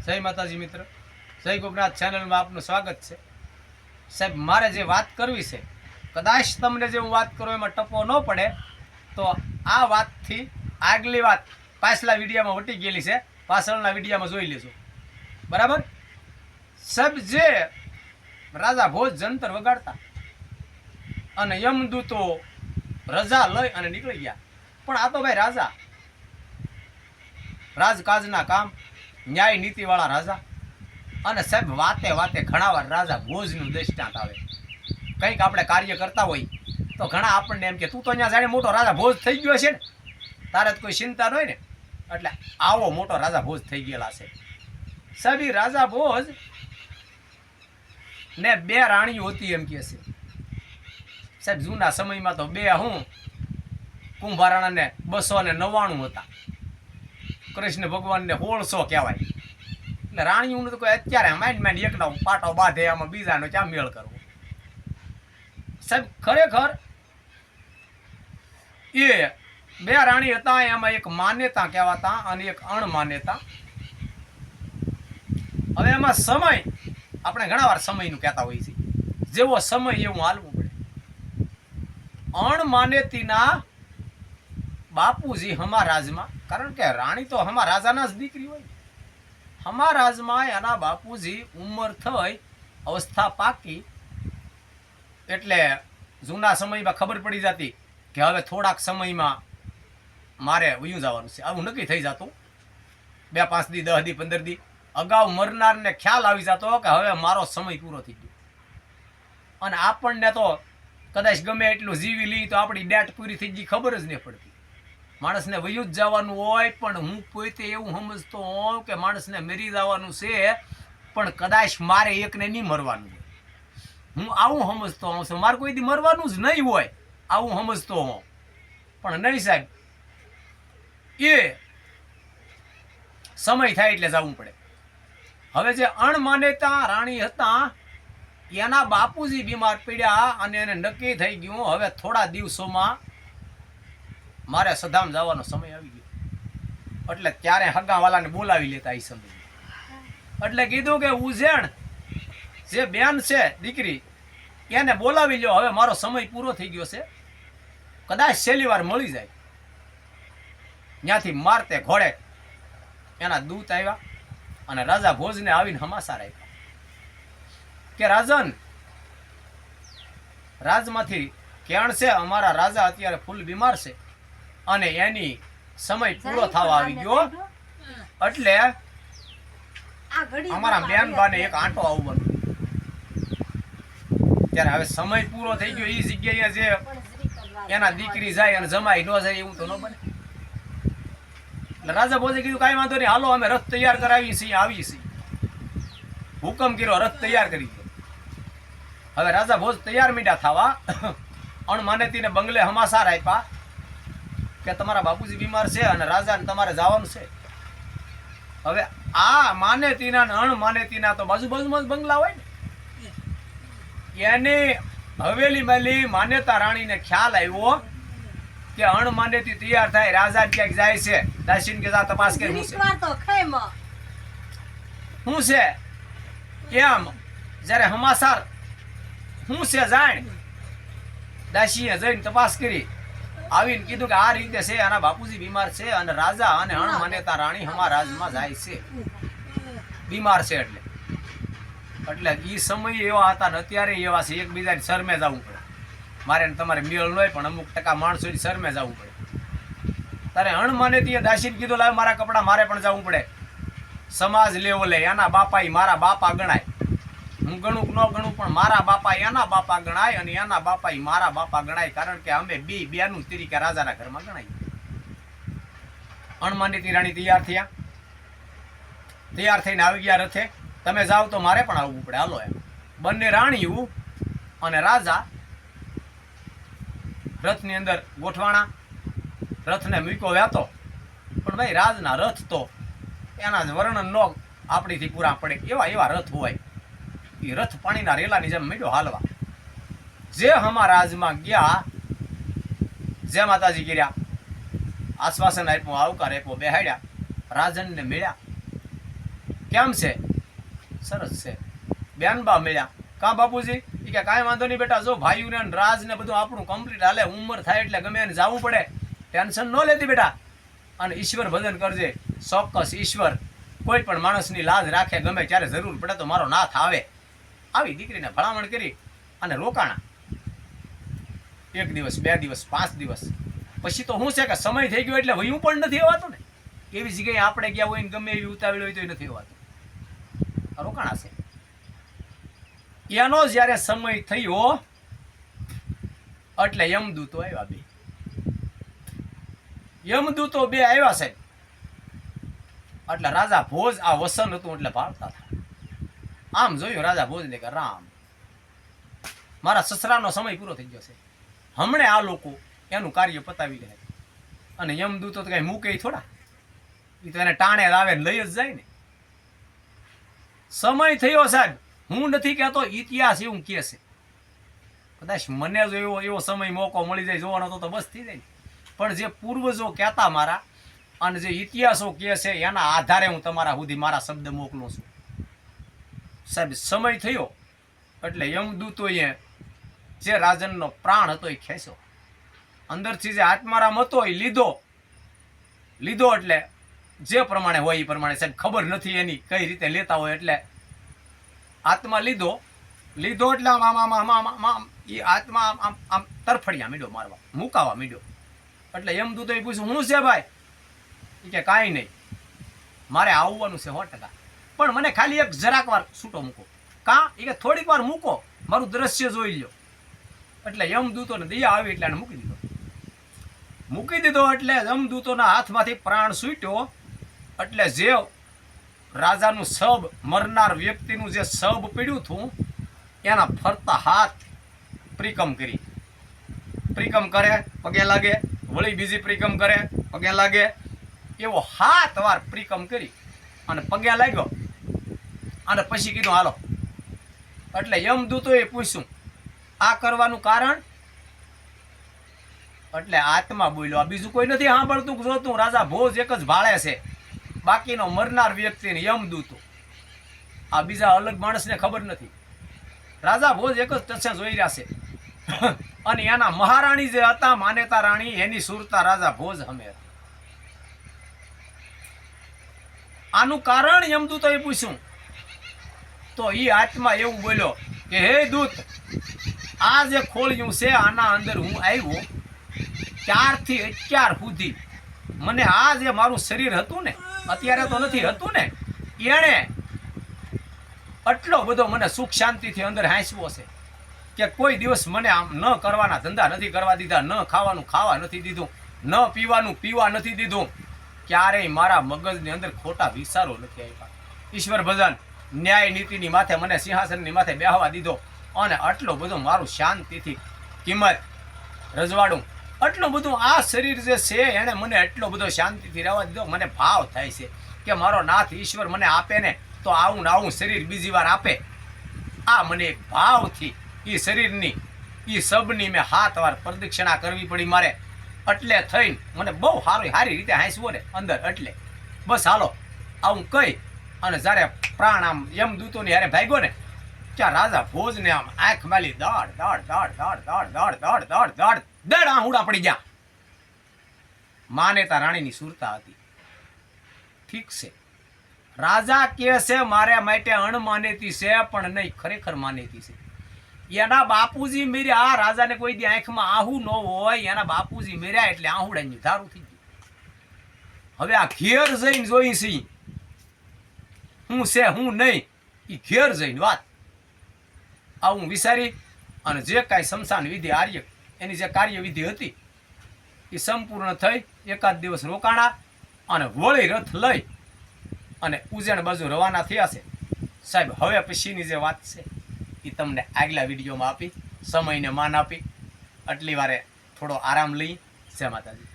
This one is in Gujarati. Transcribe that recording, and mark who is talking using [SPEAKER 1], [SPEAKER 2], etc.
[SPEAKER 1] જય માતાજી મિત્ર, જય ગોપનાથ ચેનલમાં આપનું સ્વાગત છે. સાહેબ, મારે જે વાત કરવી છે, કદાચ તમને જે હું વાત કરું એમાં ટપો ન પડે તો આ વાતથી આગલી વાત પાછલા વિડીયોમાં વટી ગયેલી છે, પાછળના વિડીયોમાં જોઈ લેજો. બરાબર સાહેબ, જે રાજા ભોજ જંતર વગાડતા અને યમદૂતો રજા લઈ અને નીકળી ગયા, પણ આ તો ભાઈ રાજા, રાજકાજના કામ, ન્યાય નીતિવાળા રાજા. અને સાહેબ, વાતે વાતે ઘણા વાર રાજા ભોજનું દ્રષ્ટાંત આવે. કંઈક આપણે કાર્ય કરતા હોય તો ઘણા આપણને એમ કે તું તો અહીંયા જાણે મોટો રાજા ભોજ થઈ ગયો છે ને, તારે તો કોઈ ચિંતા ન હોય ને, એટલે આવો મોટો રાજા ભોજ થઈ ગયેલા છે. સાહેબ, રાજા ભોજ ને બે રાણીઓ હતી એમ કે છે. સાહેબ, જૂના સમયમાં તો બે કુંભારાણાને 299 હતા, કૃષ્ણ ભગવાનને 1600 કહેવાય. એટલે રાણીઓનું તો કોઈ અત્યારે માંડ એકનો પાટો બાંધે, આમાં બીજાનો ક્યાં મેળ કરવો. સાહેબ, ખરેખર એ બે રાણી હતા, એમાં એક માન્યતા કહેવાતા અને એક અણમાન્યતા. હવે એમાં સમય, આપણે ઘણા વાર સમયનું કહેતા હોઈએ છીએ, જેવો સમય એવું હાલવું પડે. અણમાન્યતીના બાપુજી હમા રાજમાં, કારણ કે રાણી તો હમા રાજાના જ દીકરી હોય. હમા રાજમાં એના બાપુજી ઉંમર થઈ, અવસ્થા પાકી, એટલે જૂના સમયમાં ખબર પડી જતી કે હવે થોડાક સમયમાં મારે વયું જવાનું છે. આવું નક્કી થઈ જતું. 2-5 દી, 10 દી, 15 દી અગાઉ મરનારને ખ્યાલ આવી જતો કે હવે મારો સમય પૂરો થઈ ગયો. અને આપણને તો કદાચ ગમે એટલું જીવી લઈ તો આપણી ડેટ પૂરી થઈ ગઈ ખબર જ નહીં પડતી. માણસને વયું જ જવાનું હોય, પણ હું પોતે એવું સમજતો હોઉં કે માણસને મરી જવાનું છે, પણ કદાચ મારે એકને નહીં મરવાનું હોય. હું આવું સમજતો હોઉં છું, મારે કોઈ દી મરવાનું જ નહીં હોય, આવું સમજતો હોઉં. પણ નહીં સાહેબ, એ સમય થાય એટલે જવું પડે. હવે જે અણમાન્યતા રાણી હતા, એના બાપુજી બીમાર પડ્યા અને એને નક્કી થઈ ગયું હવે થોડા દિવસોમાં મારે સધામ જવાનો સમય આવી ગયો. એટલે ત્યારે હગાવાલાને બોલાવી લેતા એ સમય. એટલે કીધું કે ઉજેણ જે બેન છે દીકરી, એને બોલાવી લ્યો, હવે મારો સમય પૂરો થઈ ગયો છે, કદાચ છેલ્લી વાર મળી જાય. ત્યાંથી મારતે ઘોડે એના દૂત આવ્યા અને રાજા ભોજને આવીને હમાસાર આપ્યા કે રાજન, રાજમાંથી કેણ છે, અમારા રાજા અત્યારે ફૂલ બીમાર છે અને એની સમય પૂરો થવા આવી ગયો, એટલે અમારા બેનબાને એક આંટો આવવાનો. ત્યારે હવે સમય પૂરો થઈ ગયો, એ જગ્યાએ જે એના દીકરી જાય અને જમાઈ ન જાય એવું તો ન બને. એટલે રાજા ભોજે કીધું કાંઈ વાંધો નહીં, હાલો અમે રથ તૈયાર કરાવી છીએ, આવીએ છીએ. હુકમ કર્યો, રથ તૈયાર કરી દો. હવે રાજા ભોજ તૈયાર મીઠા થવા. અણમાનેતીને બંગલે હમાસાર આપ્યા કે તમારા બાપુજી બીમાર છે અને રાજાને તમારે જવાનું છે. હવે આ માનેતીના અને અણમાનેતીના તો બાજુમાં જ બંગલા હોય ને. એની હવેલી મેલી માન્યતા રાણીને ખ્યાલ આવ્યો કે અણમાનેતી તૈયાર થાય, રાજા ક્યાંક જાય છે, દાસીન કે જા તપાસ કરી શું છે એમ. જ્યારે હમાસાર શું છે જાણ, દાસીએ જઈને તપાસ કરી આવીને કીધું કે આ રીતે છે, આના બાપુજી બીમાર છે અને રાજા અને અણમાન્યતા રાણી હમા રાજમાં જાય છે, બીમાર છે. એટલે એ સમય એવા હતા ને અત્યારે એવા છે, એકબીજાની શરમે જવું પડે. મારે તમારે મેળ ન હોય, પણ અમુક ટકા માણસોની શરમે જવું પડે. તારે અણમાનેતીએ દાસીને કીધું લાવ મારા કપડા મારે પણ જવું પડે. સમાજ લેવલે એના બાપા મારા બાપા ગણાય, હું ગણું ન ગણું પણ મારા બાપા એના બાપા ગણાય અને એના બાપા મારા બાપા ગણાય, કારણ કે અમે બેનું તરીકે રાજાના ઘરમાં ગણાય. અણમાનેતી રાણી તૈયાર થયા, તૈયાર થઈને આવી ગયા રથે. તમે જાઓ તો મારે પણ આવવું પડે, હાલો એમ. બંને રાણીઓ અને રાજા રથની અંદર ગોઠવાણા, રથને મૂક્યો વ્યાતો. પણ ભાઈ રાજના રથ તો એના જ વર્ણન નો આપણીથી પૂરા પડે એવા રથ હોય. એ રથ પાણીના રેલાની જેમ મીડો હાલવા. જે હમા રાજમાં ગયા, જે માતાજી કર્યા, આશ્વાસન આપ્યું, આવકાર આપ્યો, બેહાડ્યા, રાજનને મળ્યા. કેમ છે? સરસ છે. બેનબા મળ્યા. કા બાપુજી? એ કે કાંઈ વાંધો નહીં બેટા, જો ભાઈઓને રાજ ને બધું આપણું કમ્પ્લીટ હાલે, ઉંમર થાય એટલે ગમે એને જવું પડે, ટેન્શન ન લેતી બેટા, અને ઈશ્વર ભજન કરજે. ચોક્કસ ઈશ્વર કોઈ પણ માણસની લાજ રાખે, ગમે ત્યારે જરૂર પડે તો મારો નાથ આવે. આવી દીકરીને ભલામણ કરી અને રોકાણા. 1 દિવસ, 2 દિવસ, 5 દિવસ પછી તો શું છે કે સમય થઈ ગયો એટલે વયું પણ નથી આવતું ને. એવી જગ્યાએ આપણે ગયા હોય ને ગમે એવી ઉતાવળ હોય તો નથી આવતું. રોકાણા છે. એનો જ્યારે સમય થયો એટલે યમદૂતો આવ્યા. બે યમદૂતો આવ્યા સાહેબ. એટલે રાજા ભોજ આ વસન હતું એટલે ભાળતા હતા. આમ જોયું રાજા ભોજને કે રામ, મારા સસરાનો સમય પૂરો થઈ ગયો છે, હમણે આ લોકો એનું કાર્ય પતાવી રહ્યા. અને યમદૂતો તો કઈ મૂકે થોડા, એ તો એને ટાણે લાવે લઈ જ જાય ને. સમય થયો સાહેબ. હું નથી કહેતો, ઇતિહાસ એવું કહે છે. કદાચ મને જો એવો સમય મોકો મળી જાય જોવાનો તો બસ થઈ જાય. પણ જે પૂર્વજો કહેતા મારા અને જે ઇતિહાસો કહે છે એના આધારે હું તમારા સુધી મારા શબ્દ મોકલું છું સાહેબ. સમય થયો એટલે યમદૂતોએ જે રાજનનો પ્રાણ હતો એ ખેંચ્યો, અંદરથી જે આત્મારામ હતો એ લીધો એટલે જે પ્રમાણે હોય એ પ્રમાણે સાહેબ, ખબર નથી એની કઈ રીતે લેતા હોય. એટલે આત્મા લીધો એટલે એ આત્મા આમ તરફડિયા મીડો મારવા, મુકાવા મીડો. એટલે યમદૂતોએ પૂછ્યું, શું છે ભાઈ? એ કે કાંઈ નહીં, મારે આવવાનું છે 100%, પણ મને ખાલી એક જરાક વાર છૂટો મૂકો. કાં? એ કે થોડીક વાર મૂકો, મારું દ્રશ્ય જોઈ લ્યો. એટલે યમદૂતોને દયા આવી એટલે મૂકી દીધો. એટલે યમદૂતોના હાથમાંથી પ્રાણ છૂટ્યો. એટલે જે રાજાનું શબ, મરનાર વ્યક્તિનું જે શબ પીડ્યું હતું એના ફરતા હાથ પ્રિકમ કરે, પગે લાગે, વળી બીજી પ્રિકમ કરે, પગે લાગે, એવો 7 વાર પ્રિકમ કરી અને પગે લાગ્યો. અને પછી કીધું હાલો. એટલે યમદૂતોએ પૂછ્યું, આ કરવાનું કારણ? એટલે આત્મા બોલ્યો, આ બીજું કોઈ નથી સાંભળતું જોતું, રાજા ભોજ એક જ ભાળે છે, બાકીનો મરનાર વ્યક્તિને યમદૂતો. આ બીજા અલગ માણસને ખબર નથી. રાજા ભોજ એક જ ટસે જોઈ રહ્યા છે. અને એના મહારાણી જે હતા, માન્યતા રાણી, એની સુરતા રાજા ભોજ હમે. આનું કારણ યમદૂતોએ પૂછ્યું તો એ આત્મા એવું બોલ્યો કે હે દૂત, આ જે ખોળિયું છે આના અંદર હું આવ્યો ત્યારથી અત્યાર સુધી મને આ જે મારું શરીર હતું ને, અત્યારે તો નથી હતું ને, એણે આટલો બધો મને સુખ શાંતિથી અંદર હાંસવો છે કે કોઈ દિવસ મને આમ ન કરવાના ધંધા નથી કરવા દીધા, ન ખાવાનું ખાવા નથી દીધું, ન પીવાનું પીવા નથી દીધું, ક્યારેય મારા મગજની અંદર ખોટા વિચારો નથી આવ્યા. ઈશ્વર ભજન, ન્યાય નીતિની માથે મને સિંહાસનની માથે બેહવા દીધો. અને આટલો બધો મારું શાંતિથી કિંમત રજવાડું, આટલું બધું આ શરીર જે છે એણે મને એટલો બધો શાંતિથી રહેવા દીધો. મને ભાવ થાય છે કે મારો નાથ ઈશ્વર મને આપે ને તો આવું ને આવું શરીર બીજી વાર આપે. આ મને એક ભાવથી એ શરીરની એ સબની મેં 7 વાર પ્રદક્ષિણા કરવી પડી મારે. એટલે થઈને મને બહુ સારી રીતે હાંસવો ને અંદર. એટલે બસ હાલો આવું કહી અને જ્યારે પ્રાણ આમ યમદૂતોની હારે ભાગ્યો ને ત્યાં રાજા ભોજને આમ આંખ માલી દડ આહુડા પડી ગયા. માન્યતા રાણીની સુરતા હતી. ઠીક છે, રાજા કે છે મારે માટે અણમાનેતી છે, પણ નહીં, ખરેખર માનેતી છે. એના બાપુજી મેર્યા, રાજાને કોઈ દી આંખમાં આહુ ન હોય, એના બાપુજી મેર્યા એટલે આહુડાની ધારું થઈ ગયું. હવે આ ઘેર જઈને જોઈ છે હું છે હું નહીં, એ ઘેર જઈને વાત આવું વિચારી અને જે કાંઈ શમશાન વિધિ આર્ય એની જે કાર્યવિધિ હતી એ સંપૂર્ણ થઈ. 1 દિવસ રોકાણા અને વળી રથ લઈ અને ઉજ્જૈન બાજુ રવાના થયા છે સાહેબ. હવે પછીની જે વાત છે એ તમને આગલા વિડીયોમાં આપી, સમયને માન આપી. આટલી વારે થોડો આરામ લઈ. જય માતાજી.